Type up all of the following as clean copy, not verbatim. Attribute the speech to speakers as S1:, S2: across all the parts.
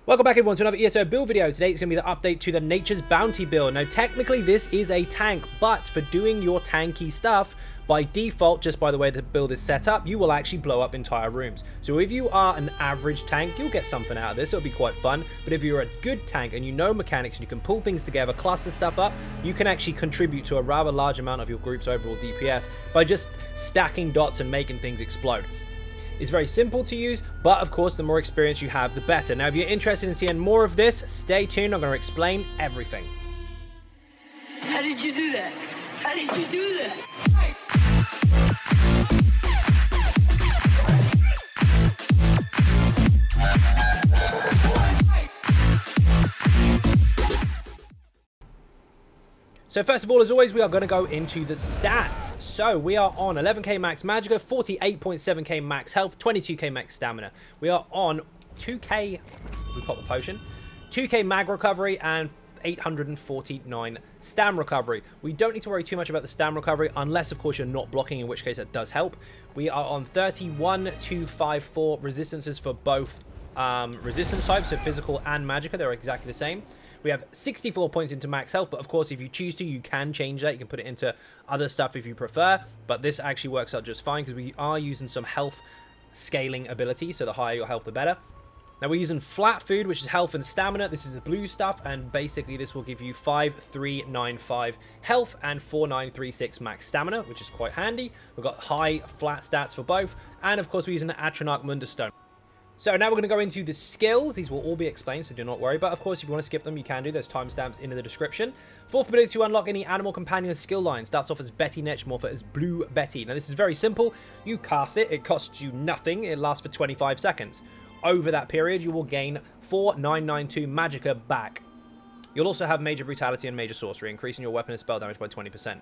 S1: Welcome back everyone to another ESO build video. Today it's going to be the update to the Nature's Bounty build. Now technically this is a tank, but for doing your tanky stuff, by default, just by the way the build is set up, you will actually blow up entire rooms. So if you are an average tank, you'll get something out of this, it'll be quite fun. But if you're a good tank and you know mechanics and you can pull things together, cluster stuff up, you can actually contribute to a rather large amount of your group's overall DPS by just stacking dots and making things explode. It's very simple to use, but of course the more experience you have, the better. Now if you're interested in seeing more of this, stay tuned, I'm going to explain everything.
S2: How did you do that? How did you do that?
S1: So first of all, as always, we are going to go into the stats. So we are on 11k max magicka, 48.7k max health, 22k max stamina. We are on 2k, we pop the potion, 2k mag recovery and 849 stam recovery. We don't need to worry too much about the stam recovery unless of course you're not blocking, in which case that does help. We are on 31,254 resistances for both resistance types, so physical and magicka, they're exactly the same. We have 64 points into max health, but of course if you choose to, you can change that. You can put it into other stuff if you prefer, but this actually works out just fine because we are using some health scaling ability, so the higher your health the better. Now we're using flat food, which is health and stamina. This is the blue stuff, and basically this will give you 5395 health and 4936 max stamina, which is quite handy. We've got high flat stats for both, and of course we're using the Atronach Mundus Stone. So now we're going to go into the skills. These will all be explained, so do not worry. But of course, if you want to skip them, you can do. There's timestamps in the description. Fourth ability to unlock any animal companion skill line. Starts off as Betty Netch, Morpher as Blue Betty. Now this is very simple. You cast it. It costs you nothing. It lasts for 25 seconds. Over that period, you will gain 4992 magicka back. You'll also have Major Brutality and Major Sorcery, increasing your weapon and spell damage by 20%.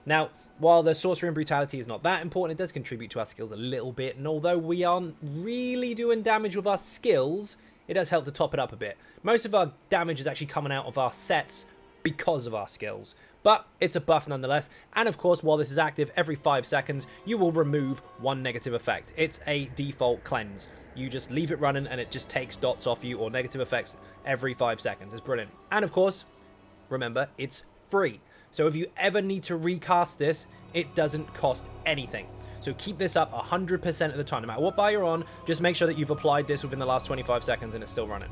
S1: Now, while the Sorcery and Brutality is not that important, it does contribute to our skills a little bit, and although we aren't really doing damage with our skills, it does help to top it up a bit. Most of our damage is actually coming out of our sets because of our skills, but it's a buff nonetheless, and of course, while this is active, every 5 seconds, you will remove one negative effect. It's a default cleanse. You just leave it running, and it just takes dots off you or negative effects every 5 seconds. It's brilliant. And of course, remember, it's free. So if you ever need to recast this, it doesn't cost anything. So keep this up 100% of the time. No matter what bar you're on, just make sure that you've applied this within the last 25 seconds and it's still running.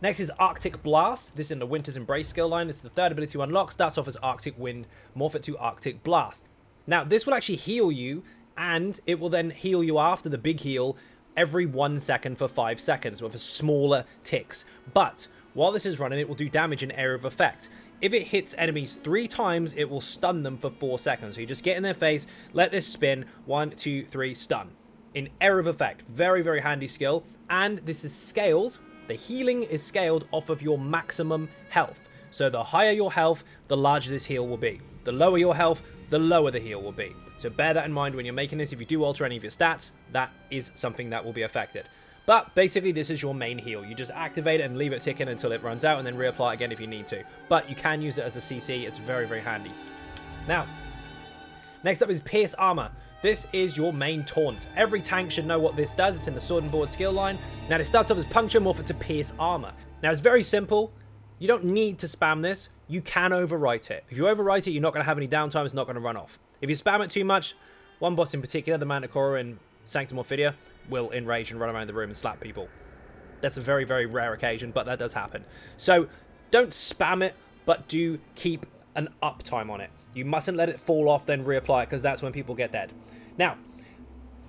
S1: Next is Arctic Blast. This is in the Winter's Embrace skill line. It's the third ability to unlock. Starts off as Arctic Wind, morph it to Arctic Blast. Now, this will actually heal you, and it will then heal you after the big heal every 1 second for 5 seconds with a smaller ticks. But while this is running, it will do damage in area of effect. If it hits enemies 3 times, it will stun them for 4 seconds. So you just get in their face, let this spin, 1, 2, 3, stun. In area of effect, very, very handy skill. And this is scaled. The healing is scaled off of your maximum health. So the higher your health, the larger this heal will be. The lower your health, the lower the heal will be. So bear that in mind when you're making this. If you do alter any of your stats, that is something that will be affected. But basically, this is your main heal. You just activate it and leave it ticking until it runs out, and then reapply again if you need to. But you can use it as a CC. It's very, very handy. Now, next up is Pierce Armor. This is your main taunt. Every tank should know what this does. It's in the Sword and Board skill line. Now, it starts off as Puncture, morph it to Pierce Armor. Now, it's very simple. You don't need to spam this. You can overwrite it. If you overwrite it, you're not going to have any downtime. It's not going to run off. If you spam it too much, one boss in particular, the Manticore in Sanctum Orphidia, will enrage and run around the room and slap people. That's a very, very rare occasion, but that does happen. So don't spam it, but do keep an uptime on it. You mustn't let it fall off, then reapply it, because that's when people get dead. Now,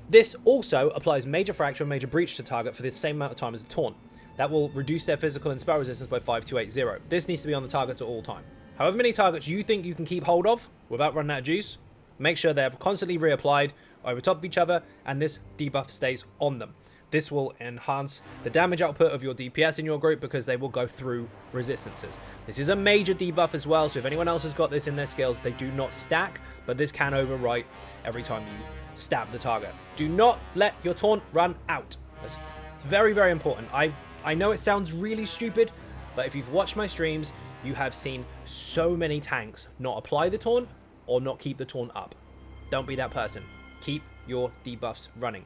S1: this also applies Major Fracture and Major Breach to target for the same amount of time as the taunt. That will reduce their physical and spell resistance by 5280. This needs to be on the targets at all time. However many targets you think you can keep hold of without running out of juice, make sure they're constantly reapplied over top of each other, and this debuff stays on them. This will enhance the damage output of your DPS in your group because they will go through resistances. This is a major debuff as well, so if anyone else has got this in their skills, they do not stack, but this can overwrite every time you stab the target. Do not let your taunt run out. That's very, very important. I know it sounds really stupid, but if you've watched my streams, you have seen so many tanks not apply the taunt or not keep the taunt up. Don't be that person. Keep your debuffs running.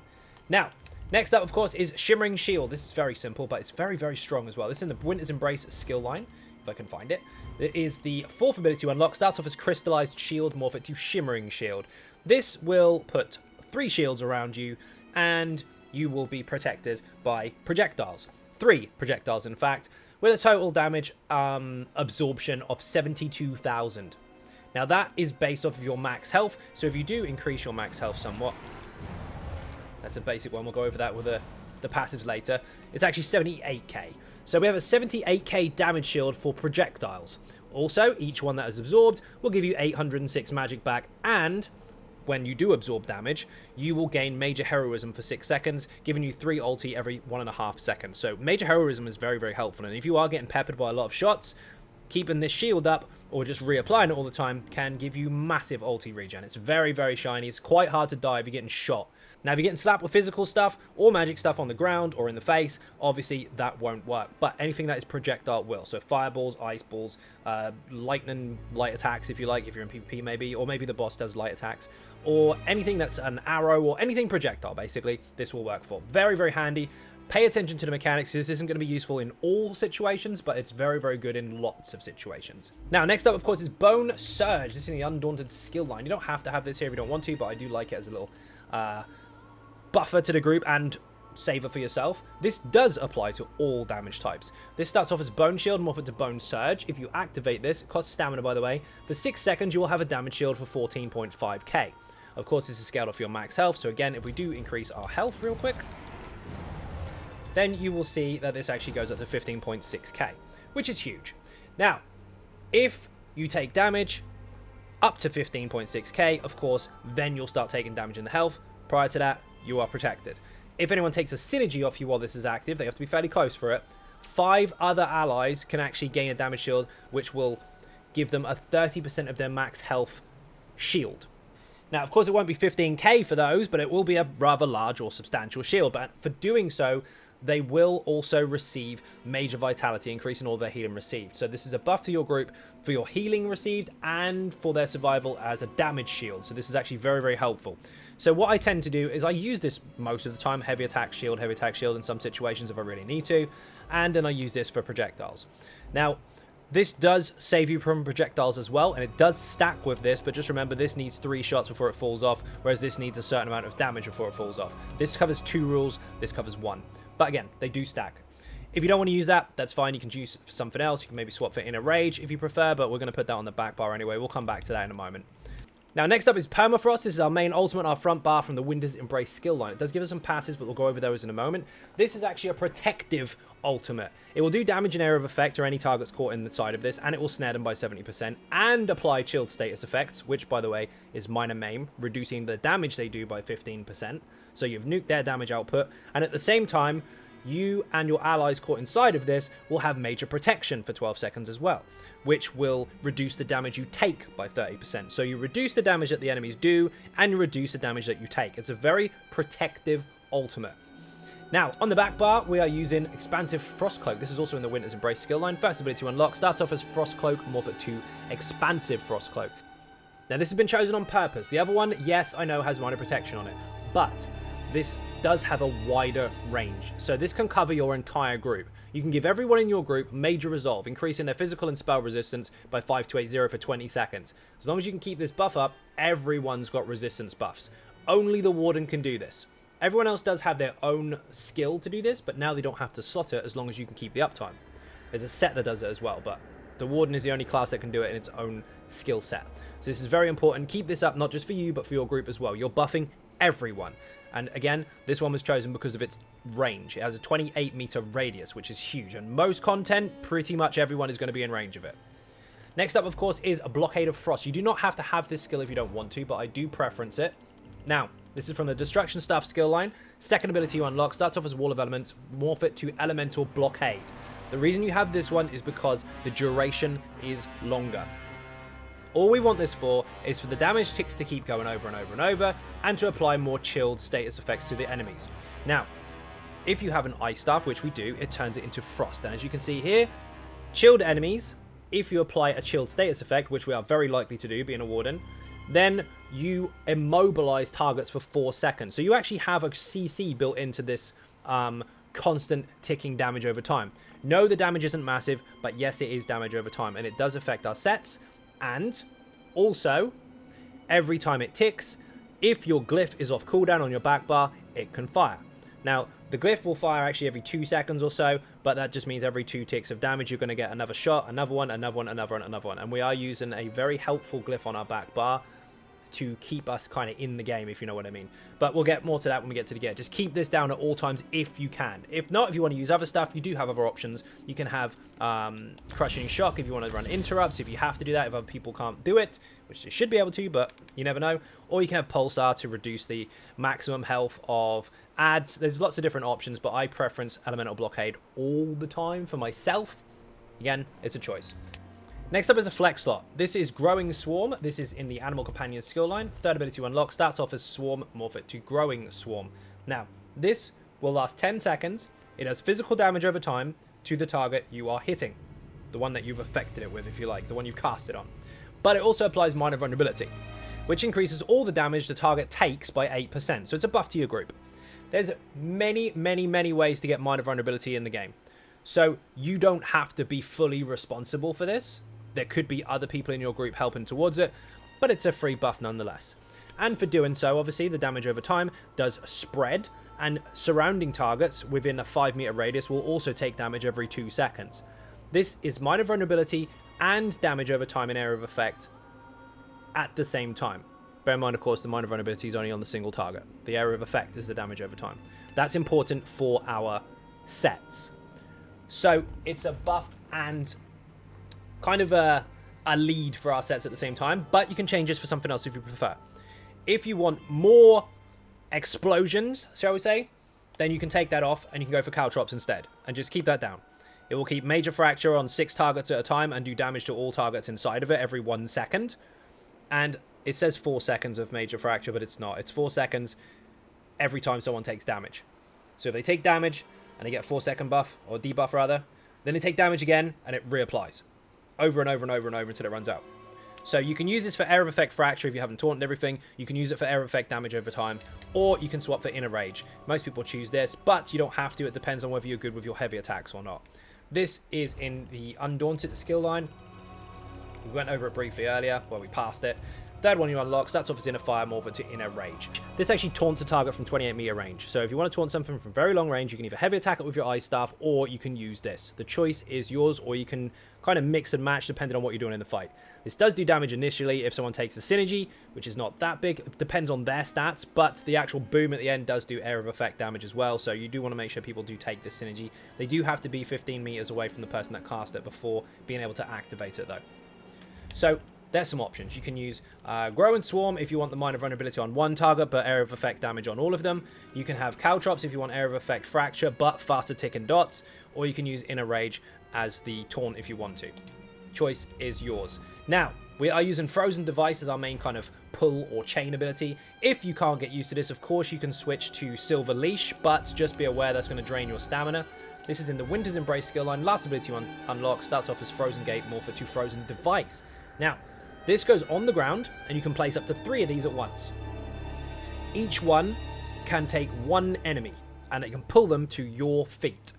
S1: Now, Next up, of course, is Shimmering Shield. This is very simple, but it's very, very strong as well. This is in the Winter's Embrace skill line, if I can find it. It is the 4th ability to unlock. Starts off as Crystallized Shield, morph it to Shimmering Shield. This will put 3 shields around you, and you will be protected by projectiles. 3 projectiles, in fact, with a total damage absorption of 72,000. Now, that is based off of your max health, so if you do increase your max health somewhat, that's a basic one, we'll go over that with the passives later, it's actually 78k. So we have a 78k damage shield for projectiles. Also, each one that is absorbed will give you 806 magic back, and when you do absorb damage, you will gain Major Heroism for 6 seconds, giving you 3 ulti every 1.5 seconds. So Major Heroism is very, very helpful, and if you are getting peppered by a lot of shots, keeping this shield up or just reapplying it all the time can give you massive ulti regen. It's very, very shiny. It's quite hard to die if you're getting shot. Now, if you're getting slapped with physical stuff or magic stuff on the ground or in the face, obviously that won't work. But anything that is projectile will. So fireballs, ice balls, lightning, light attacks, if you like, if you're in PvP maybe, or maybe the boss does light attacks, or anything that's an arrow or anything projectile, basically, this will work for. Very, very handy. Pay attention to the mechanics. This isn't going to be useful in all situations, but it's very, very good in lots of situations. Now, next up, of course, is Bone Surge. This is in the Undaunted skill line. You don't have to have this here if you don't want to, but I do like it as a little buffer to the group and saver for yourself. This does apply to all damage types. This starts off as Bone Shield, morph it to Bone Surge. If you activate this, it costs stamina, by the way. For 6 seconds, you will have a damage shield for 14.5k. Of course, this is scaled off your max health. So again, if we do increase our health real quick, then you will see that this actually goes up to 15.6k, which is huge. Now, if you take damage up to 15.6k, of course, then you'll start taking damage in the health. Prior to that, you are protected. If anyone takes a synergy off you while this is active, they have to be fairly close for it. 5 other allies can actually gain a damage shield, which will give them a 30% of their max health shield. Now, of course, it won't be 15k for those, but it will be a rather large or substantial shield. But for doing so, they will also receive Major Vitality, increasing all their healing received. So this is a buff to your group for your healing received and for their survival as a damage shield. So this is actually very, very helpful. So what I tend to do is I use this most of the time, heavy attack shield in some situations if I really need to. And then I use this for projectiles. Now, this does save you from projectiles as well, and it does stack with this, but just remember this needs 3 shots before it falls off, whereas this needs a certain amount of damage before it falls off. This covers 2 rules, this covers 1. But again, they do stack. If you don't want to use that, that's fine. You can use it for something else. You can maybe swap for Inner Rage if you prefer, but we're going to put that on the back bar anyway. We'll come back to that in a moment. Now, next up is Permafrost. This is our main ultimate, our front bar from the Winter's Embrace skill line. It does give us some passes, but we'll go over those in a moment. This is actually a protective ultimate. It will do damage in area of effect or any targets caught in the side of this, and it will snare them by 70%, and apply chilled status effects, which, by the way, is minor maim, reducing the damage they do by 15%. So you've nuked their damage output, and at the same time, you and your allies caught inside of this will have major protection for 12 seconds as well, which will reduce the damage you take by 30%. So you reduce the damage that the enemies do, and you reduce the damage that you take. It's a very protective ultimate. Now, on the back bar, we are using Expansive Frostcloak. This is also in the Winter's Embrace skill line. First ability to unlock starts off as Frostcloak, morph it to Expansive Frostcloak. Now, this has been chosen on purpose. The other one, yes, I know, has minor protection on it, but this does have a wider range. So this can cover your entire group. You can give everyone in your group Major Resolve, increasing their physical and spell resistance by 5280 for 20 seconds. As long as you can keep this buff up, everyone's got resistance buffs. Only the Warden can do this. Everyone else does have their own skill to do this, but now they don't have to slot it as long as you can keep the uptime. There's a set that does it as well, but the Warden is the only class that can do it in its own skill set. So this is very important. Keep this up, not just for you, but for your group as well. You're buffing everyone. And again, this one was chosen because of its range. It has a 28-meter radius, which is huge. And most content, pretty much everyone is going to be in range of it. Next up, of course, is a Blockade of Frost. You do not have to have this skill if you don't want to, but I do preference it. Now, this is from the Destruction Staff skill line. Second ability you unlock starts off as Wall of Elements. Morph it to Elemental Blockade. The reason you have this one is because the duration is longer. All we want this for is for the damage ticks to keep going over and over and over, and to apply more chilled status effects to the enemies. Now, if you have an Ice Staff, which we do, it turns it into Frost. And as you can see here, chilled enemies, if you apply a chilled status effect, which we are very likely to do, being a Warden, then you immobilize targets for 4 seconds. So you actually have a CC built into this constant ticking damage over time. No, the damage isn't massive, but yes, it is damage over time, and it does affect our sets. And also, every time it ticks, if your glyph is off cooldown on your back bar, it can fire. Now, the glyph will fire actually every 2 seconds or so, but that just means every 2 ticks of damage, you're going to get another shot, another one, another one, another one, another one. And we are using a very helpful glyph on our back bar to keep us kind of in the game, if you know what I mean. But we'll get more to that when we get to the gear. Just keep this down at all times if you can. If not, if you want to use other stuff, you do have other options. You can have Crushing Shock if you want to run interrupts, if you have to do that, if other people can't do it, which they should be able to, but you never know. Or you can have Pulsar to reduce the maximum health of ads. There's lots of different options, but I preference Elemental Blockade all the time for myself. Again, it's a choice. Next up is a flex slot. This is Growing Swarm. This is in the Animal Companion skill line. Third ability to unlock. Starts off as Swarm, morph it to Growing Swarm. Now, this will last 10 seconds. It has physical damage over time to the target you are hitting. The one that you've affected it with, if you like. The one you've cast it on. But it also applies minor vulnerability, which increases all the damage the target takes by 8%. So it's a buff to your group. There's many, many, many ways to get minor vulnerability in the game. So you don't have to be fully responsible for this. There could be other people in your group helping towards it, but it's a free buff nonetheless. And for doing so, obviously, the damage over time does spread, and surrounding targets within a 5-meter radius will also take damage every 2 seconds. This is minor vulnerability and damage over time in area of effect at the same time. Bear in mind, of course, the minor vulnerability is only on the single target. The area of effect is the damage over time. That's important for our sets. So it's a buff and kind of a lead for our sets at the same time, but you can change this for something else if you prefer. If you want more explosions, shall we say, then you can take that off and you can go for caltrops instead and just keep that down. It will keep Major Fracture on 6 targets at a time and do damage to all targets inside of it every 1 second. And it says 4 seconds of Major Fracture, but it's not. It's 4 seconds every time someone takes damage. So if they take damage and they get a 4-second buff, or debuff rather, then they take damage again and it reapplies. Over and over and over and over until it runs out. So you can use this for area of effect fracture if you haven't taunted everything. You can use it for area of effect damage over time, or you can swap for inner rage. Most people choose this, but you don't have to. It depends on whether you're good with your heavy attacks or not. This is in the Undaunted skill line. We went over it briefly earlier, well, we passed it. Third one you unlock starts off as Inner Fire, morph it to Inner Rage. This actually taunts a target from 28-meter range. So if you want to taunt something from very long range, you can either heavy attack it with your Ice Staff, or you can use this. The choice is yours, or you can kind of mix and match depending on what you're doing in the fight. This does do damage initially if someone takes the synergy, which is not that big. It depends on their stats, but the actual boom at the end does do area of effect damage as well. So you do want to make sure people do take this synergy. They do have to be 15 meters away from the person that cast it before being able to activate it though. So there's some options. You can use Grow and Swarm if you want the minor vulnerability on one target, but area of effect damage on all of them. You can have Caltrops if you want area of effect fracture, but faster ticking dots. Or you can use Inner Rage as the taunt if you want to. Choice is yours. Now, we are using Frozen Device as our main kind of pull or chain ability. If you can't get used to this, of course, you can switch to Silver Leash, but just be aware that's going to drain your stamina. This is in the Winter's Embrace skill line. Last ability you unlock starts off as Frozen Gate, morph it to Frozen Device. Now, this goes on the ground, and you can place up to 3 of these at once. Each one can take 1 enemy, and it can pull them to your feet.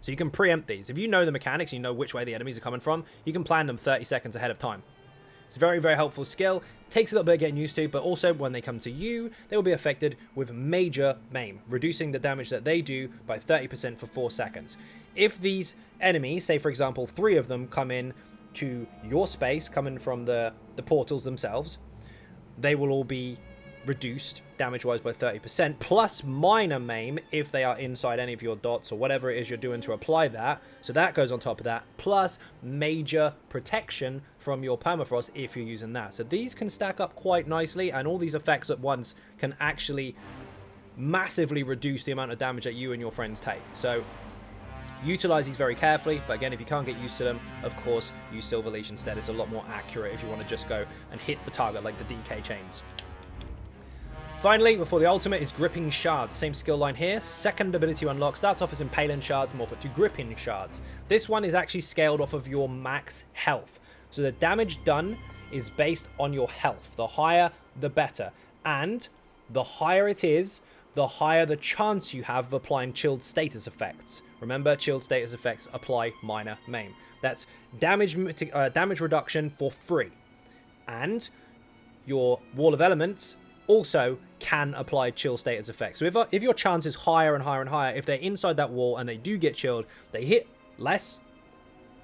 S1: So you can preempt these. If you know the mechanics, you know which way the enemies are coming from, you can plan them 30 seconds ahead of time. It's a very, very helpful skill. Takes a little bit of getting used to, but also when they come to you, they will be affected with Major Maim, reducing the damage that they do by 30% for 4 seconds. If these enemies, say for example 3 of them come in to your space, coming from the portals themselves, they will all be reduced damage-wise by 30%, plus minor maim if they are inside any of your dots or whatever it is you're doing to apply that. So that goes on top of that, plus major protection from your permafrost if you're using that. So these can stack up quite nicely, and all these effects at once can actually massively reduce the amount of damage that you and your friends take. So utilize these very carefully, but again, if you can't get used to them, of course, use Silver Leash instead. It's a lot more accurate if you want to just go and hit the target like the DK chains. Finally, before the ultimate is Gripping Shards. Same skill line here. Second ability to unlock starts off as Impaling Shards, morph it to Gripping Shards. This one is actually scaled off of your max health. So the damage done is based on your health. The higher, the better. And the higher it is, the higher the chance you have of applying chilled status effects. Remember, chilled status effects apply minor maim. That's damage reduction for free. And your Wall of Elements also can apply chill status effects. So if your chance is higher and higher and higher, if they're inside that wall and they do get chilled, they hit less,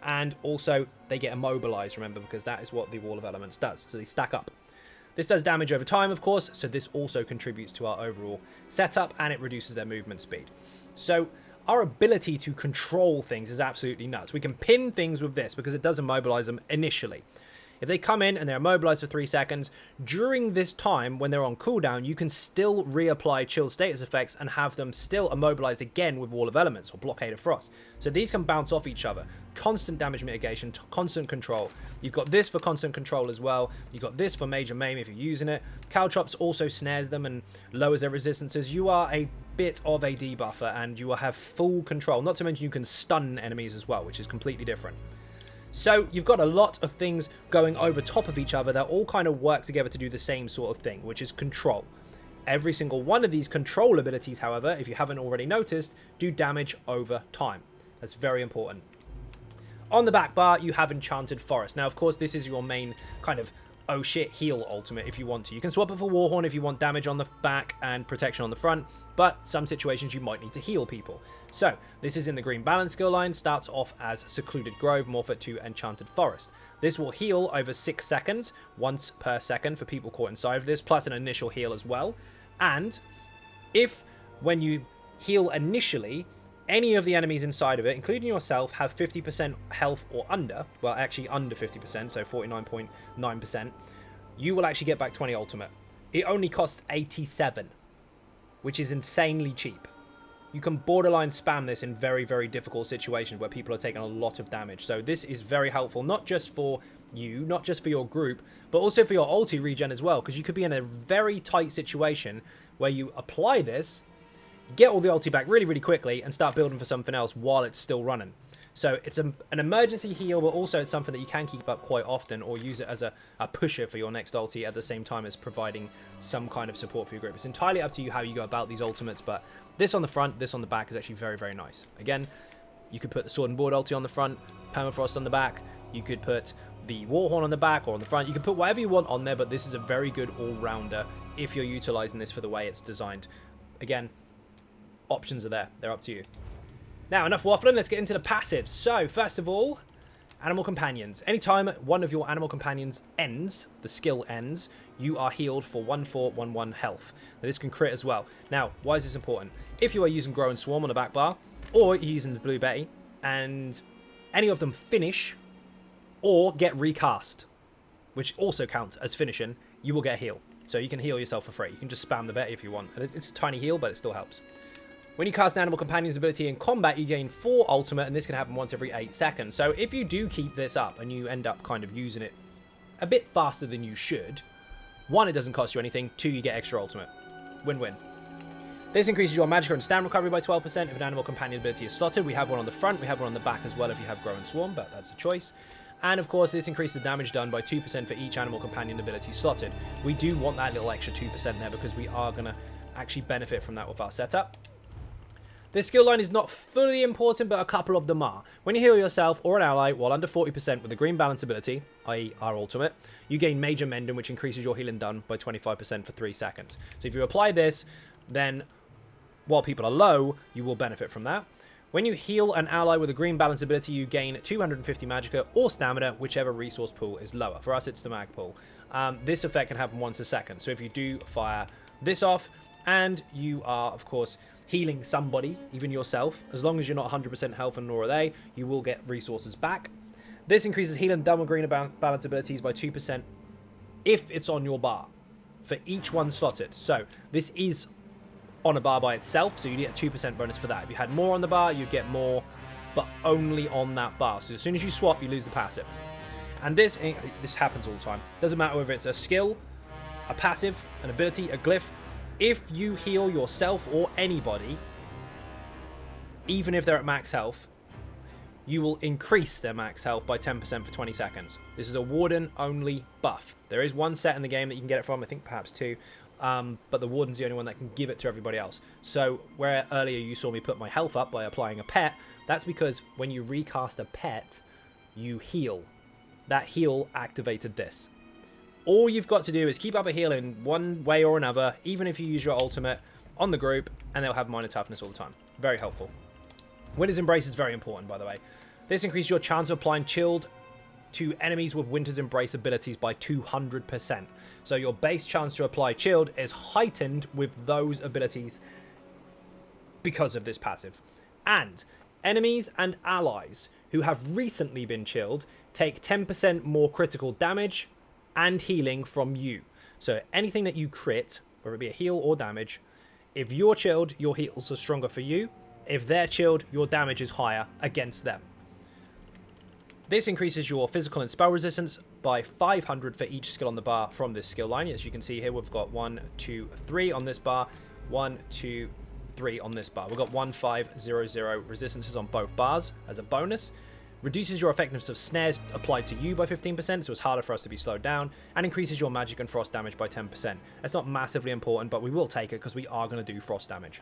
S1: and also they get immobilized, remember, because that is what the Wall of Elements does. So they stack up. This does damage over time, of course, so this also contributes to our overall setup, and it reduces their movement speed. So our ability to control things is absolutely nuts. We can pin things with this because it does immobilize them initially. If they come in and they're immobilized for 3 seconds, during this time when they're on cooldown, you can still reapply chill status effects and have them still immobilized again with Wall of Elements or Blockade of Frost. So these can bounce off each other. Constant damage mitigation, constant control. You've got this for constant control as well. You've got this for major maim if you're using it. Caltrops also snares them and lowers their resistances. You are a bit of a debuffer and you will have full control. Not to mention you can stun enemies as well, which is completely different. So you've got a lot of things going over top of each other that all kind of work together to do the same sort of thing, which is control. Every single one of these control abilities, however, if you haven't already noticed, do damage over time. That's very important. On the back bar, you have Enchanted Forest. Now, of course, this is your main kind of oh shit heal ultimate if you want to. You can swap it for Warhorn if you want damage on the back and protection on the front, but some situations you might need to heal people. So this is in the green balance skill line, starts off as Secluded Grove, morph it to Enchanted Forest. This will heal over 6 seconds, once per second for people caught inside of this, plus an initial heal as well. And if when you heal initially, any of the enemies inside of it, including yourself, have 50% health or under, well, actually under 50%, so 49.9%, you will actually get back 20 ultimate. It only costs 87, which is insanely cheap. You can borderline spam this in very, very difficult situations where people are taking a lot of damage. So this is very helpful, not just for you, not just for your group, but also for your ulti regen as well, because you could be in a very tight situation where you apply this, get all the ulti back really, really quickly, and start building for something else while it's still running. So it's an emergency heal, but also it's something that you can keep up quite often, or use it as a pusher for your next ulti at the same time as providing some kind of support for your group. It's entirely up to you how you go about these ultimates, but this on the front, this on the back is actually very, very nice. Again, you could put the Sword and Board ulti on the front, Permafrost on the back, you could put the Warhorn on the back or on the front, you can put whatever you want on there, but this is a very good all-rounder if you're utilizing this for the way it's designed. Again, options are there, they're up to you. Now, enough waffling, let's get into the passives. So, first of all, Animal Companions. Anytime one of your Animal Companions ends, the skill ends, you are healed for 1/4/1/1 health. Now, this can crit as well. Now, why is this important? If you are using Grow and Swarm on the back bar, or you're using the Blue Betty, and any of them finish or get recast, which also counts as finishing, you will get a heal. So you can heal yourself for free. You can just spam the Betty if you want. It's a tiny heal, but it still helps. When you cast an Animal Companion's ability in combat, you gain 4 ultimate, and this can happen once every 8 seconds. So if you do keep this up, and you end up kind of using it a bit faster than you should, 1, it doesn't cost you anything, 2, you get extra ultimate. Win-win. This increases your Magicka and stamina recovery by 12% if an Animal Companion ability is slotted. We have one on the front, we have one on the back as well if you have Grow and Swarm, but that's a choice. And of course, this increases the damage done by 2% for each Animal Companion ability slotted. We do want that little extra 2% there because we are going to actually benefit from that with our setup. This skill line is not fully important, but a couple of them are. When you heal yourself or an ally while under 40% with a green balance ability, i.e. our ultimate, you gain Major Mending, which increases your healing done by 25% for 3 seconds. So if you apply this, then while people are low, you will benefit from that. When you heal an ally with a green balance ability, you gain 250 Magicka or Stamina, whichever resource pool is lower. For us, it's the Mag pool. This effect can happen once a second. So if you do fire this off, and you are, of course, healing somebody, even yourself, as long as you're not 100% health and nor are they, you will get resources back. This increases healing done with green balance abilities by 2% if it's on your bar, for each one slotted. So this is on a bar by itself, so you get a 2% bonus for that. If you had more on the bar, you'd get more, but only on that bar. So as soon as you swap, you lose the passive. And this happens all the time. Doesn't matter whether it's a skill, a passive, an ability, a glyph. If you heal yourself or anybody, even if they're at max health, you will increase their max health by 10% for 20 seconds. This is a Warden only buff. There is one set in the game that you can get it from, I think perhaps two, but the Warden's the only one that can give it to everybody else. So where earlier you saw me put my health up by applying a pet, that's because when you recast a pet, you heal. That heal activated this. All you've got to do is keep up a heal in one way or another, even if you use your ultimate on the group, and they'll have minor toughness all the time. Very helpful. Winter's Embrace is very important, by the way. This increases your chance of applying chilled to enemies with Winter's Embrace abilities by 200%. So your base chance to apply chilled is heightened with those abilities because of this passive. And enemies and allies who have recently been chilled take 10% more critical damage and healing from you. So anything that you crit, whether it be a heal or damage, if you're chilled, your heals are stronger for you. If they're chilled, your damage is higher against them. This increases your physical and spell resistance by 500 for each skill on the bar from this skill line. As you can see here, we've got 1, 2, 3 on this bar, 1, 2, 3 on this bar. We've got 1, 5, 0, 0 resistances on both bars as a bonus. Reduces your effectiveness of snares applied to you by 15%, so it's harder for us to be slowed down, and increases your magic and frost damage by 10%. That's not massively important, but we will take it because we are going to do frost damage.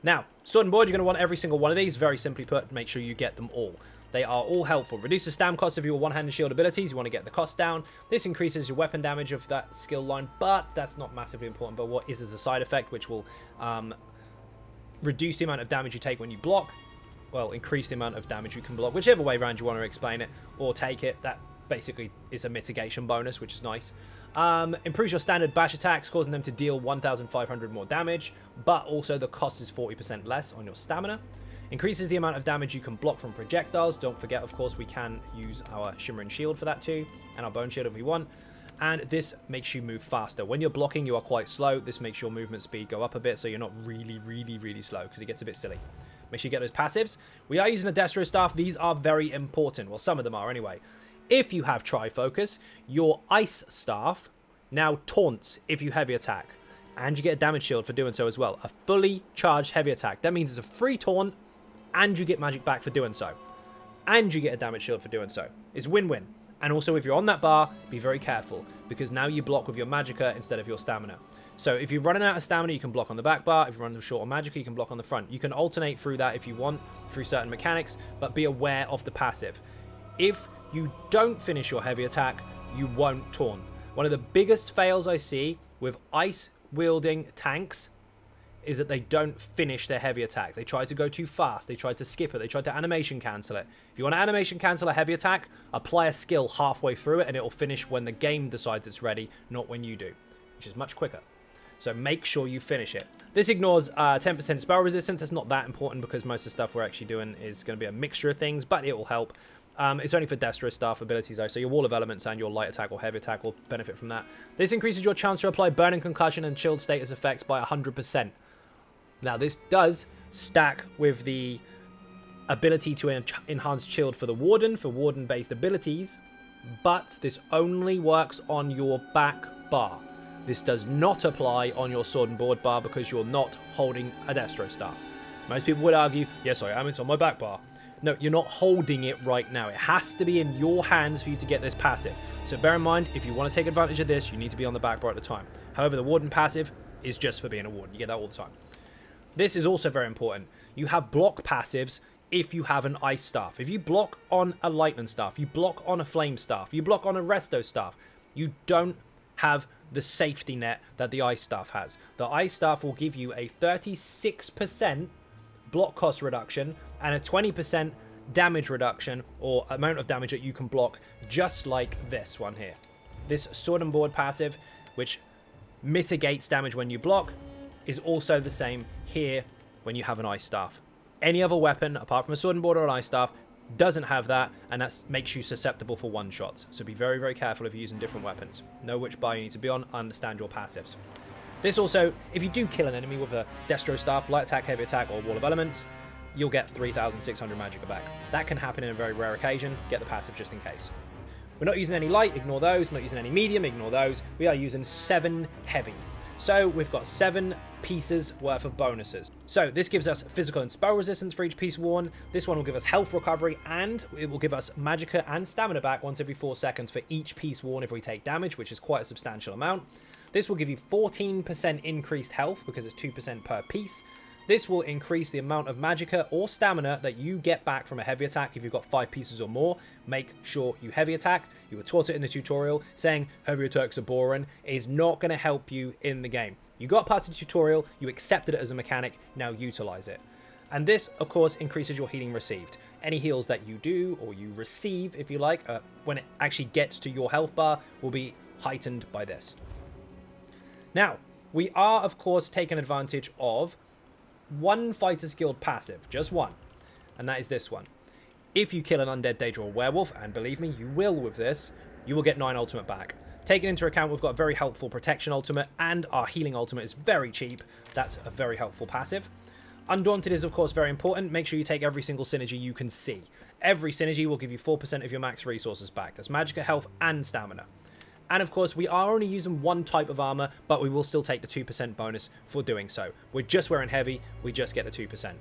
S1: Now, sword and board, you're going to want every single one of these. Very simply put, make sure you get them all. They are all helpful. Reduce the stam cost of your one-handed shield abilities. You want to get the cost down. This increases your weapon damage of that skill line, but that's not massively important. But what is a side effect, which will reduce the amount of damage you take when you block. Well, increase the amount of damage you can block. Whichever way around you want to explain it, or take it. That basically is a mitigation bonus, which is nice. Improves your standard bash attacks, causing them to deal 1,500 more damage, but also the cost is 40% less on your stamina. Increases the amount of damage you can block from projectiles. Don't forget, of course, we can use our Shimmering Shield for that too, and our Bone Shield if we want. And this makes you move faster. When you're blocking, you are quite slow. This makes your movement speed go up a bit, so you're not really slow, because it gets a bit silly. Make sure you get those passives. We are using a Destro Staff. These are very important. Well, some of them are anyway. If you have Tri-Focus, your Ice Staff now taunts if you heavy attack. And you get a damage shield for doing so as well. A fully charged heavy attack. That means it's a free taunt, and you get magic back for doing so. And you get a damage shield for doing so. It's win-win. And also, if you're on that bar, be very careful, because now you block with your Magicka instead of your stamina. So if you're running out of stamina, you can block on the back bar. If you're running short on Magicka, you can block on the front. You can alternate through that if you want, through certain mechanics, but be aware of the passive. If you don't finish your heavy attack, you won't taunt. One of the biggest fails I see with ice-wielding tanks is that they don't finish their heavy attack. They try to go too fast. They try to skip it. They try to animation cancel it. If you want to animation cancel a heavy attack, apply a skill halfway through it, and it will finish when the game decides it's ready, not when you do, which is much quicker. So make sure you finish it. This ignores 10% spell resistance. It's not that important because most of the stuff we're actually doing is going to be a mixture of things, but it will help. It's only for Destro Staff abilities though, so your Wall of Elements and your light attack or heavy attack will benefit from that. This increases your chance to apply Burning Concussion and Chilled status effects by 100%. Now this does stack with the ability to enhance Chilled for the Warden, for Warden-based abilities, but this only works on your back bar. This does not apply on your sword and board bar because you're not holding a Destro Staff. Most people would argue, yes I am, it's on my back bar. No, you're not holding it right now. It has to be in your hands for you to get this passive. So bear in mind, if you want to take advantage of this, you need to be on the back bar at the time. However, the Warden passive is just for being a Warden. You get that all the time. This is also very important. You have block passives if you have an Ice Staff. If you block on a Lightning Staff, you block on a Flame Staff, you block on a Resto Staff, you don't have the safety net that the Ice Staff has. The Ice Staff will give you a 36% block cost reduction and a 20% damage reduction, or amount of damage that you can block, just like this one here. This Sword and Board passive, which mitigates damage when you block, is also the same here when you have an Ice Staff. Any other weapon, apart from a Sword and Board or an Ice Staff, doesn't have that, and that makes you susceptible for one-shots. So be very, very careful if you're using different weapons. Know which bar you need to be on, understand your passives. This also, if you do kill an enemy with a Destro Staff, light attack, heavy attack, or Wall of Elements, you'll get 3,600 Magicka back. That can happen in a very rare occasion. Get the passive just in case. We're not using any light, ignore those. Not using any medium, ignore those. We are using 7 heavy. So we've got 7 pieces worth of bonuses. So this gives us physical and spell resistance for each piece worn. This one will give us health recovery, and it will give us magicka and stamina back once every 4 seconds for each piece worn if we take damage, which is quite a substantial amount. This will give you 14% increased health because it's 2% per piece. This will increase the amount of magicka or stamina that you get back from a heavy attack if you've got 5 pieces or more. Make sure you heavy attack. You were taught it in the tutorial. Saying heavy attacks are boring is not going to help you in the game. You got past the tutorial, you accepted it as a mechanic, now utilize it. And this, of course, increases your healing received. Any heals that you do, or you receive, if you like, when it actually gets to your health bar, will be heightened by this. Now, we are, of course, taking advantage of one Fighter's Guild passive, just one, and that is this one. If you kill an undead Daedra or werewolf, and believe me, you will with this, you will get 9 ultimate back. Taking into account we've got a very helpful protection ultimate, and our healing ultimate is very cheap. That's a very helpful passive. Undaunted is, of course, very important. Make sure you take every single synergy you can see. Every synergy will give you 4% of your max resources back. That's magicka, health, and stamina. And, of course, we are only using one type of armor, but we will still take the 2% bonus for doing so. We're just wearing heavy. We just get the 2%.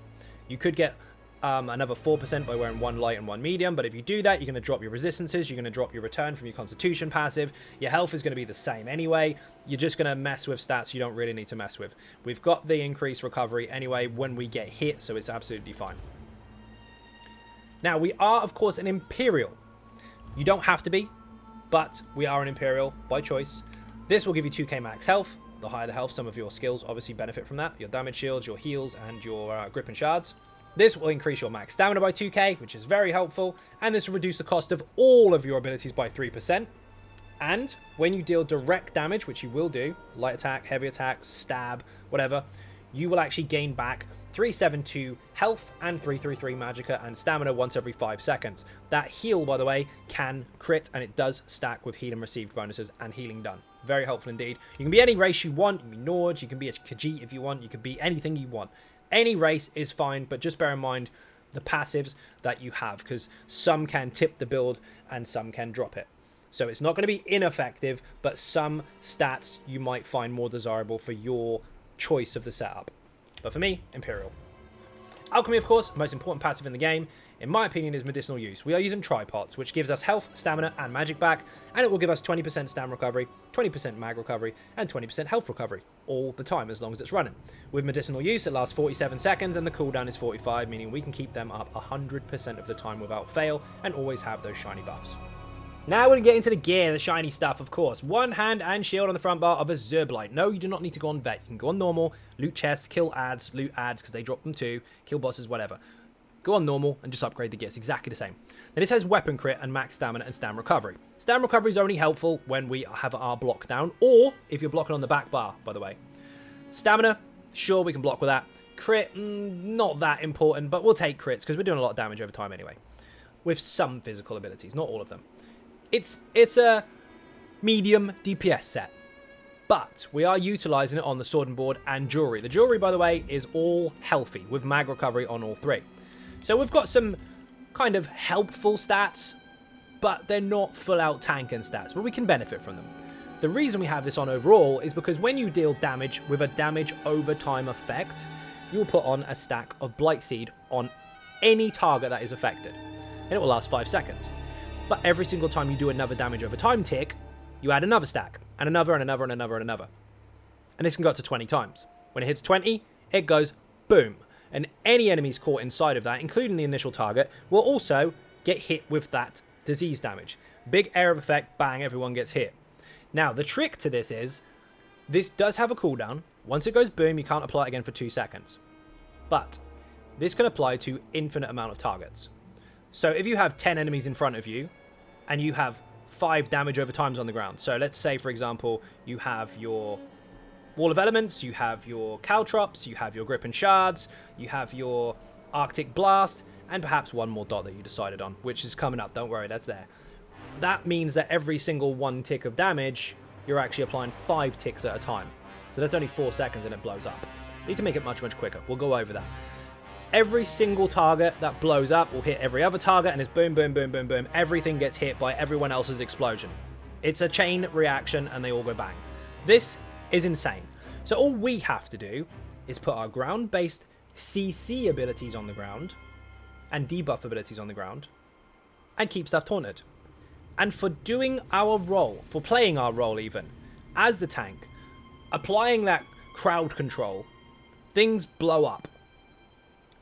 S1: You could get another 4% by wearing one light and one medium, but if you do that, you're going to drop your resistances, you're going to drop your return from your constitution passive, your health is going to be the same anyway, you're just going to mess with stats you don't really need to mess with. We've got the increased recovery anyway when we get hit, so it's absolutely fine. Now, we are, of course, an Imperial. You don't have to be, but we are an Imperial by choice. This will give you 2k max health. The higher the health, some of your skills obviously benefit from that. Your damage shields, your heals, and your grip and shards. This will increase your max stamina by 2k, which is very helpful, and this will reduce the cost of all of your abilities by 3%. And when you deal direct damage, which you will do, light attack, heavy attack, stab, whatever, you will actually gain back 372 health and 333 magicka and stamina once every 5 seconds. That heal, by the way, can crit, and it does stack with healing received bonuses and healing done. Very helpful indeed. You can be any race you want. You can be Nords, you can be a Khajiit if you want, you can be anything you want. Any race is fine, but just bear in mind the passives that you have, because some can tip the build and some can drop it. So it's not going to be ineffective, but some stats you might find more desirable for your choice of the setup. But for me, Imperial. Alchemy, of course, most important passive in the game, in my opinion, is medicinal use. We are using tripods, which gives us health, stamina, and magic back, and it will give us 20% stamina recovery, 20% mag recovery, and 20% health recovery, all the time, as long as it's running. With medicinal use, it lasts 47 seconds, and the cooldown is 45, meaning we can keep them up 100% of the time without fail, and always have those shiny buffs. Now we're going to get into the gear, the shiny stuff, of course. One hand and shield on the front bar of a Zerblite. No, you do not need to go on vet. You can go on normal, loot chests, kill ads, loot ads, because they drop them too, kill bosses, whatever. Go on normal and just upgrade the gear. It's exactly the same. Then it says weapon crit and max stamina and stam recovery. Stam recovery is only helpful when we have our block down, or if you're blocking on the back bar, by the way. Stamina, sure, we can block with that. Crit, not that important, but we'll take crits because we're doing a lot of damage over time anyway. With some physical abilities, not all of them. It's a medium DPS set, but we are utilizing it on the sword and board and jewelry. The jewelry, by the way, is all healthy with mag recovery on all 3. So we've got some kind of helpful stats, but they're not full-out tanking stats, but we can benefit from them. The reason we have this on overall is because when you deal damage with a damage over time effect, you'll put on a stack of Blight Seed on any target that is affected, and it will last 5 seconds. But every single time you do another damage over time tick, you add another stack, and another, and another, and another, and another. And this can go up to 20 times. When it hits 20, it goes boom. And any enemies caught inside of that, including the initial target, will also get hit with that disease damage. Big area of effect, bang, everyone gets hit. Now, the trick to this is, this does have a cooldown. Once it goes boom, you can't apply it again for 2 seconds. But this can apply to infinite amount of targets. So if you have 10 enemies in front of you, and you have 5 damage over times on the ground. So let's say, for example, you have your Wall of Elements, you have your Caltrops, you have your Grip and Shards, you have your Arctic Blast, and perhaps one more dot that you decided on, which is coming up. Don't worry, that's there. That means that every single 1 tick of damage, you're actually applying 5 ticks at a time. So that's only 4 seconds and it blows up. You can make it much, much quicker. We'll go over that. Every single target that blows up will hit every other target, and it's boom, boom, boom, boom, boom. Everything gets hit by everyone else's explosion. It's a chain reaction, and they all go bang. This is insane. So all we have to do is put our ground-based CC abilities on the ground and debuff abilities on the ground and keep stuff taunted. And for doing our role, for playing our role even, as the tank, applying that crowd control, things blow up.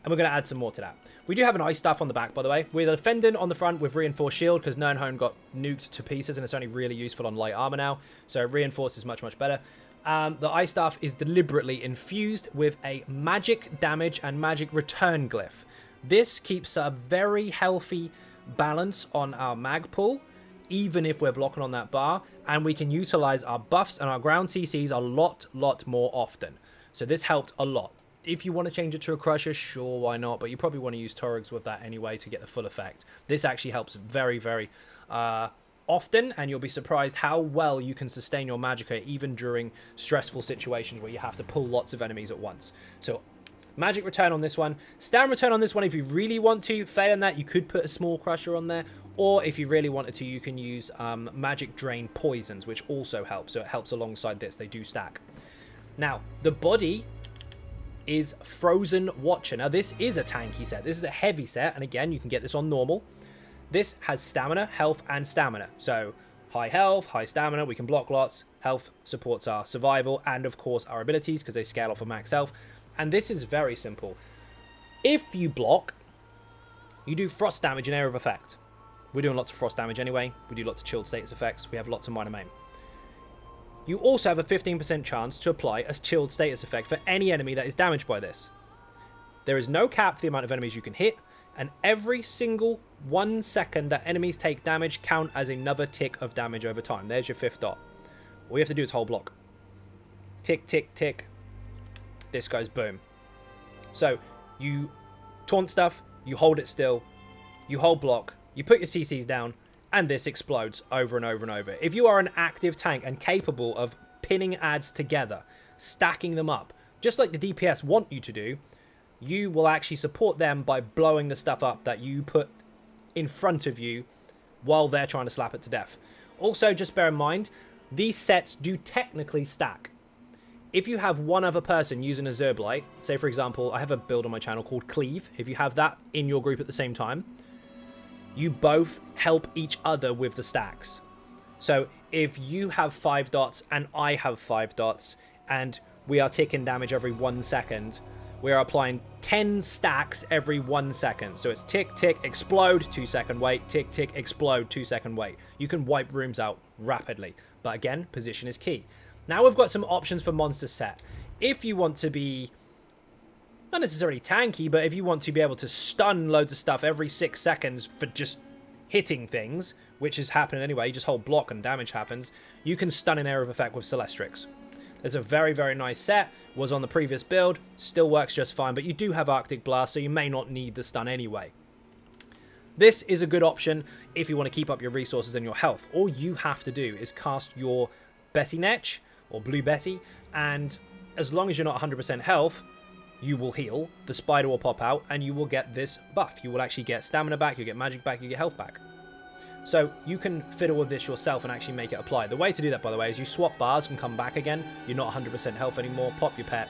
S1: And we're going to add some more to that. We do have an ice staff on the back, by the way. We're defending on the front with reinforced shield because Nernhone got nuked to pieces and it's only really useful on light armor now. So reinforced is much, much better. The ice staff is deliberately infused with a magic damage and magic return glyph. This keeps a very healthy balance on our mag pool, even if we're blocking on that bar, and we can utilize our buffs and our ground CCs a lot more often. So this helped a lot. If you want to change it to a crusher, sure, why not? But you probably want to use Torrigs with that anyway to get the full effect. This actually helps very, very often, and you'll be surprised how well you can sustain your Magicka even during stressful situations where you have to pull lots of enemies at once. So magic return on this one. Stam return on this one if you really want to. Failing that, you could put a small crusher on there. Or if you really wanted to, you can use magic drain poisons, which also helps. So it helps alongside this. They do stack. Now, the body is Frozen Watcher. Now, this is a tanky set. This is a heavy set. And again, you can get this on normal. This has stamina, health, and stamina. So high health, high stamina. We can block lots. Health supports our survival and, of course, our abilities because they scale off of max health. And this is very simple. If you block, you do frost damage and area of effect. We're doing lots of frost damage anyway. We do lots of chilled status effects. We have lots of minor maim. You also have a 15% chance to apply a chilled status effect for any enemy that is damaged by this. There is no cap for the amount of enemies you can hit, and every single 1 second that enemies take damage count as another tick of damage over time. There's your 5th dot. All you have to do is hold block. Tick, tick, tick. This goes boom. So you taunt stuff, you hold it still, you hold block, you put your CCs down, and this explodes over and over and over. If you are an active tank and capable of pinning adds together, stacking them up, just like the DPS want you to do, you will actually support them by blowing the stuff up that you put in front of you while they're trying to slap it to death. Also, just bear in mind, these sets do technically stack. If you have one other person using a Zerblight, say for example, I have a build on my channel called Cleave. If you have that in your group at the same time, you both help each other with the stacks. So if you have 5 dots and I have 5 dots and we are ticking damage every 1 second, we are applying 10 stacks every 1 second. So it's tick, tick, explode, 2 second wait, tick, tick, explode, 2 second wait. You can wipe rooms out rapidly. But again, position is key. Now we've got some options for monster set. If you want to be not necessarily tanky, but if you want to be able to stun loads of stuff every 6 seconds for just hitting things, which is happening anyway, you just hold block and damage happens, you can stun an area of effect with Celestrix. There's a very, very nice set, was on the previous build, still works just fine, but you do have Arctic Blast, so you may not need the stun anyway. This is a good option if you want to keep up your resources and your health. All you have to do is cast your Betty Netch, or Blue Betty, and as long as you're not 100% health, you will heal, the spider will pop out, and you will get this buff. You will actually get stamina back, you get magic back, you get health back. So you can fiddle with this yourself and actually make it apply. The way to do that, by the way, is you swap bars and come back again. You're not 100% health anymore, pop your pet.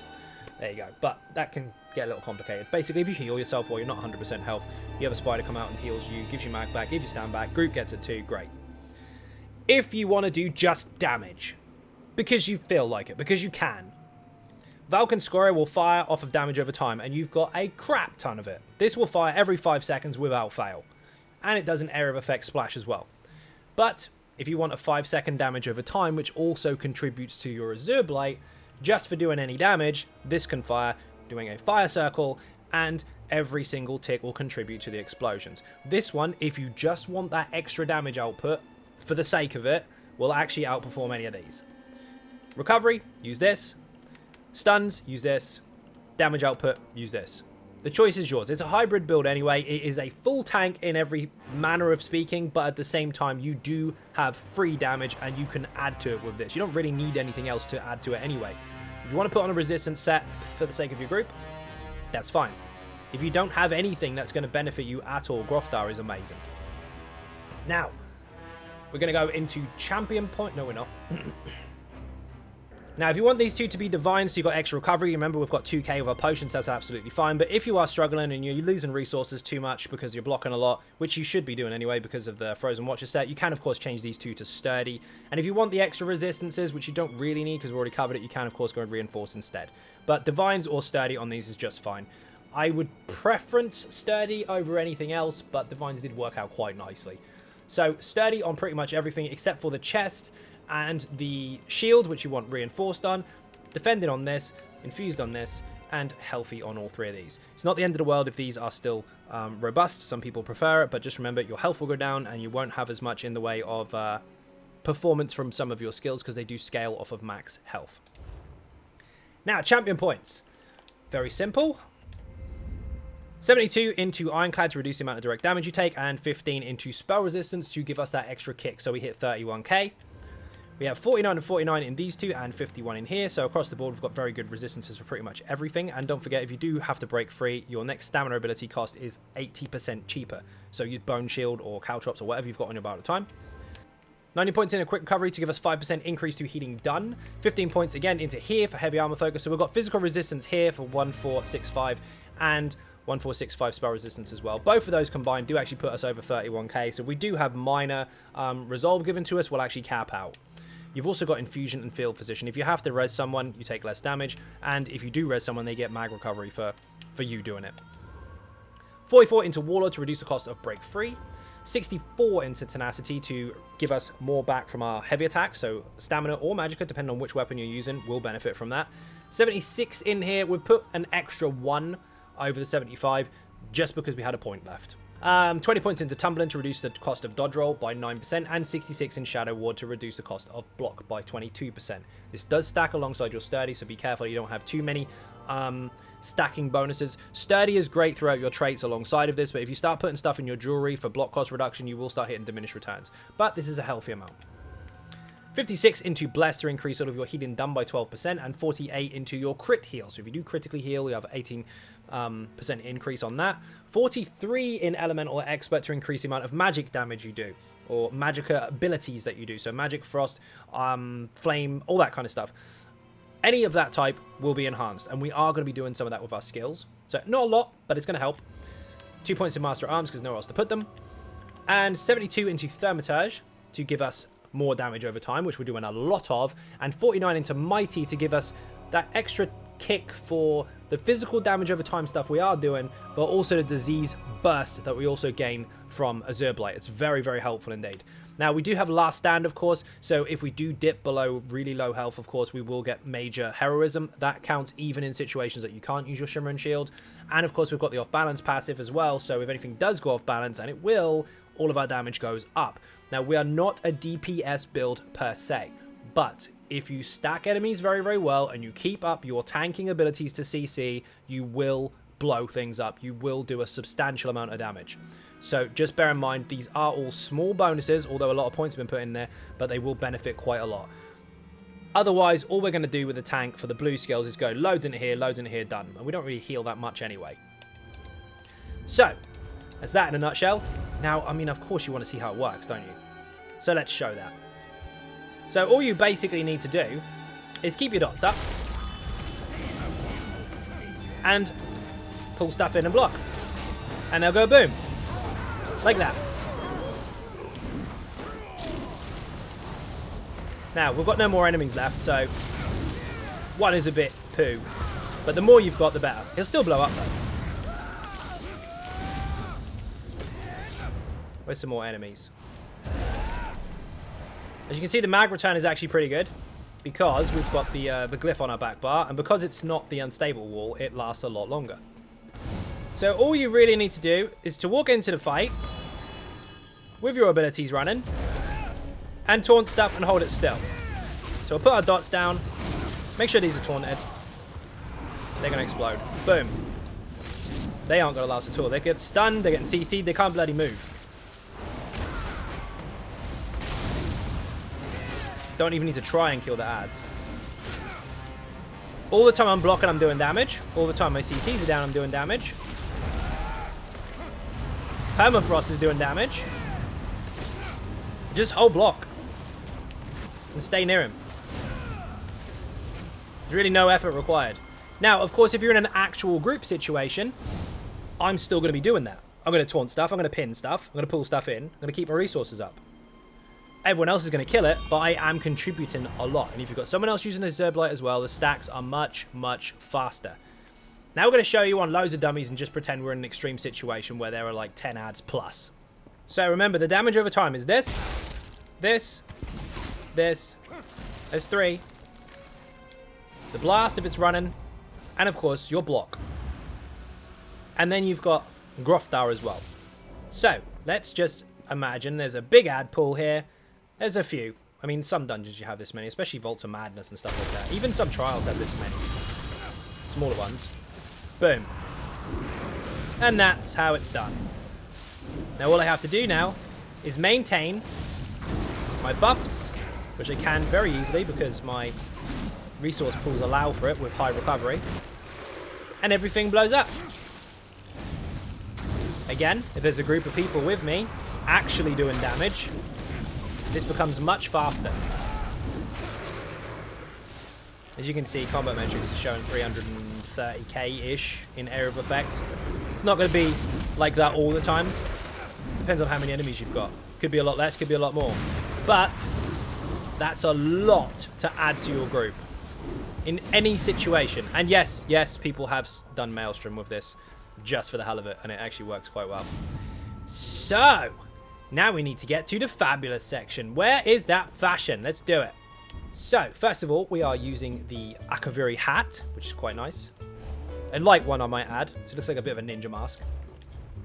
S1: There you go. But that can get a little complicated. Basically, if you heal yourself while you're not 100% health, you have a spider come out and heals you, gives you mag back, gives you stand back, group gets it too, great. If you want to do just damage, because you feel like it, because you can, Vulcan Scoria will fire off of damage over time, and you've got a crap ton of it. This will fire every 5 seconds without fail. And it does an area of effect splash as well. But if you want a 5-second damage over time, which also contributes to your Azure Blight, just for doing any damage, this can fire, doing a fire circle, and every single tick will contribute to the explosions. This one, if you just want that extra damage output, for the sake of it, will actually outperform any of these. Recovery, use this. Stuns, use this. Damage output, use this. The choice is yours. It's a hybrid build anyway. It is a full tank in every manner of speaking, but at the same time, you do have free damage and you can add to it with this. You don't really need anything else to add to it anyway. If you want to put on a resistance set for the sake of your group, that's fine. If you don't have anything that's going to benefit you at all, Groftar is amazing. Now, we're going to go into champion point. No, we're not. Now, if you want these two to be divine, so you've got extra recovery, remember we've got 2k of our potions, that's absolutely fine. But if you are struggling and you're losing resources too much because you're blocking a lot, which you should be doing anyway because of the Frozen Watcher set, you can, of course, change these two to sturdy. And if you want the extra resistances, which you don't really need because we've already covered it, you can, of course, go and reinforce instead. But divines or sturdy on these is just fine. I would preference sturdy over anything else, but divines did work out quite nicely. So sturdy on pretty much everything except for the chest and the shield, which you want reinforced on, defended on this, infused on this, and healthy on all three of these. It's not the end of the world if these are still robust. Some people prefer it, but just remember your health will go down and you won't have as much in the way of performance from some of your skills because they do scale off of max health. Now, champion points. Very simple. 72 into Ironclad to reduce the amount of direct damage you take, and 15 into spell resistance to give us that extra kick, so we hit 31k. We have 49 and 49 in these two, and 51 in here, so across the board we've got very good resistances for pretty much everything. And don't forget, if you do have to break free, your next stamina ability cost is 80% cheaper, so your Bone Shield or Caltrops or whatever you've got on your bar at the time. 90 points in a quick recovery to give us 5% increase to healing done. 15 points again into here for heavy armor focus, so we've got physical resistance here for 1465 and 1465 spell resistance as well. Both of those combined do actually put us over 31k, so we do have minor resolve given to us, we'll actually cap out. You've also got infusion and field physician. If you have to res someone, you take less damage, and if you do res someone, they get mag recovery for you doing it. 44 into warlord to reduce the cost of break free. 64 into tenacity to give us more back from our heavy attacks, so stamina or magicka, depending on which weapon you're using, will benefit from that. 76 in here, we've put an extra 1 over the 75 just because we had a point left. 20 points into tumbling to reduce the cost of dodge roll by 9%, and 66 in shadow ward to reduce the cost of block by 22%. This does stack alongside your sturdy, so be careful you don't have too many stacking bonuses. Sturdy is great throughout your traits alongside of this, but if you start putting stuff in your jewelry for block cost reduction, you will start hitting diminished returns. But this is a healthy amount. 56 into bless to increase all of your healing done by 12%, and 48 into your crit heal. So if you do critically heal, you have 18% increase on that. 43 in elemental or expert to increase the amount of magic damage you do, or magicka abilities that you do. So magic, frost, flame, all that kind of stuff. Any of that type will be enhanced, and we are going to be doing some of that with our skills. So not a lot, but it's going to help. 2 points in master arms because nowhere else to put them. And 72 into thaumaturge to give us more damage over time, which we're doing a lot of. And 49 into mighty to give us that extra kick for the physical damage over time stuff we are doing, but also the disease burst that we also gain from Azure Blight. It's very, very helpful indeed. Now, we do have Last Stand, of course, so if we do dip below really low health, of course, we will get major heroism. That counts even in situations that you can't use your Shimmer and Shield. And, of course, we've got the off-balance passive as well, so if anything does go off-balance, and it will, all of our damage goes up. Now, we are not a DPS build per se, but if you stack enemies very, very well and you keep up your tanking abilities to CC, you will blow things up. You will do a substantial amount of damage. So just bear in mind, these are all small bonuses, although a lot of points have been put in there, but they will benefit quite a lot. Otherwise, all we're going to do with the tank for the blue skills is go loads into here, done. And we don't really heal that much anyway. So, that's that in a nutshell. Now, I mean, of course you want to see how it works, don't you? So let's show that. So all you basically need to do is keep your dots up and pull stuff in and block. And they'll go boom. Like that. Now, we've got no more enemies left, so one is a bit poo. But the more you've got, the better. He'll still blow up, though. Where's some more enemies? As you can see, the mag return is actually pretty good because we've got the glyph on our back bar, and because it's not the unstable wall, it lasts a lot longer. So all you really need to do is to walk into the fight with your abilities running and taunt stuff and hold it still. So we'll put our dots down, make sure these are taunted. They're going to explode. Boom. They aren't going to last at all. They get stunned, they're getting CC'd, they can't bloody move. Don't even need to try and kill the ads. All the time I'm blocking, I'm doing damage. All the time my CCs are down, I'm doing damage. Permafrost is doing damage. Just hold block. And stay near him. There's really no effort required. Now, of course, if you're in an actual group situation, I'm still going to be doing that. I'm going to taunt stuff. I'm going to pin stuff. I'm going to pull stuff in. I'm going to keep my resources up. Everyone else is going to kill it, but I am contributing a lot. And if you've got someone else using a Zerblight as well, the stacks are much, much faster. Now we're going to show you on loads of dummies and just pretend we're in an extreme situation where there are like 10 ads plus. So remember, the damage over time is this, this, this. There's 3. The blast if it's running, and of course your block. And then you've got Grofdar as well. So let's just imagine there's a big ad pool here. There's a few. I mean, some dungeons you have this many, especially Vaults of Madness and stuff like that. Even some trials have this many. Smaller ones. Boom. And that's how it's done. Now all I have to do now is maintain my buffs, which I can very easily because my resource pools allow for it with high recovery. And everything blows up. Again, if there's a group of people with me actually doing damage, this becomes much faster. As you can see, combat metrics is showing 330k-ish in area of effect. It's not going to be like that all the time. Depends on how many enemies you've got. Could be a lot less, could be a lot more. But that's a lot to add to your group in any situation. And yes, people have done Maelstrom with this just for the hell of it, and it actually works quite well. So now we need to get to the fabulous section. Where is that fashion? Let's do it. So first of all, we are using the Akaviri hat, which is quite nice. A light one, I might add. So it looks like a bit of a ninja mask.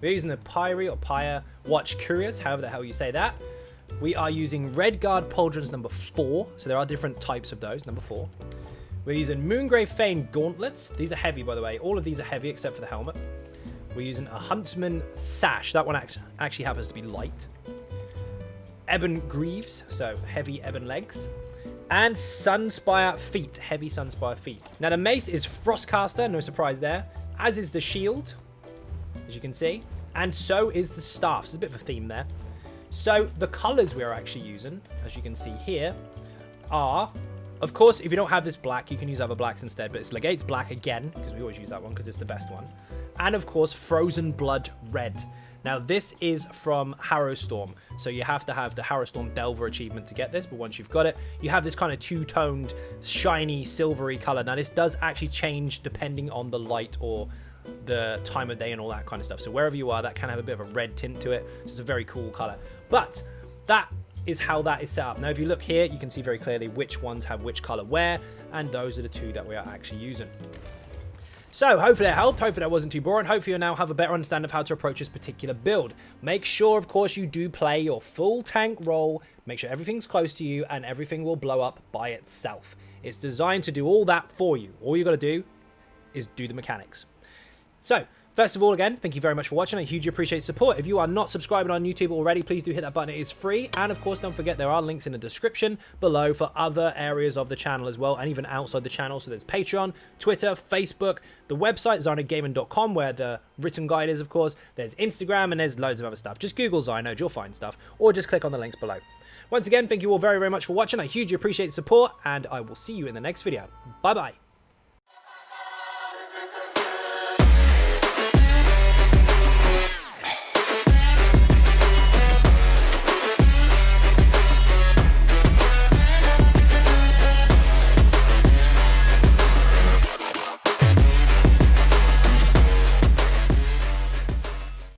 S1: We're using the Pyre or Pyre Watch Curious, however the hell you say that. We are using Redguard Pauldrons number 4. So there are different types of those, number 4. We're using Moongrave Fane Gauntlets. These are heavy, by the way. All of these are heavy except for the helmet. We're using a Huntsman Sash. That one actually happens to be light. Ebon Greaves, so heavy ebon legs. And Sunspire Feet, heavy Sunspire Feet. Now the mace is Frostcaster, no surprise there. As is the shield, as you can see. And so is the staff. There's a bit of a theme there. So the colours we are actually using, as you can see here, are... Of course, if you don't have this black, you can use other blacks instead, but it's Legate's black again, because we always use that one because it's the best one. And of course, Frozen Blood Red. Now, this is from Harrowstorm, so you have to have the Harrowstorm Delver achievement to get this, but once you've got it, you have this kind of two-toned, shiny, silvery color. Now, this does actually change depending on the light or the time of day and all that kind of stuff. So wherever you are, that can have a bit of a red tint to it. So it's a very cool color. But that is how that is set up. Now, if you look here, you can see very clearly which ones have which color where, and those are the 2 that we are actually using. So, hopefully that helped. Hopefully that wasn't too boring. Hopefully you now have a better understanding of how to approach this particular build. Make sure, of course, you do play your full tank role. Make sure everything's close to you, and everything will blow up by itself. It's designed to do all that for you. All you got to do is do the mechanics. So, first of all, again, thank you very much for watching. I hugely appreciate support. If you are not subscribing on YouTube already, please do hit that button. It is free. And of course, don't forget there are links in the description below for other areas of the channel as well, and even outside the channel. So there's Patreon, Twitter, Facebook, the website, XynodeGaming.com, where the written guide is, of course. There's Instagram, and there's loads of other stuff. Just Google Xynode, you'll find stuff. Or just click on the links below. Once again, thank you all very, very much for watching. I hugely appreciate the support, and I will see you in the next video. Bye-bye.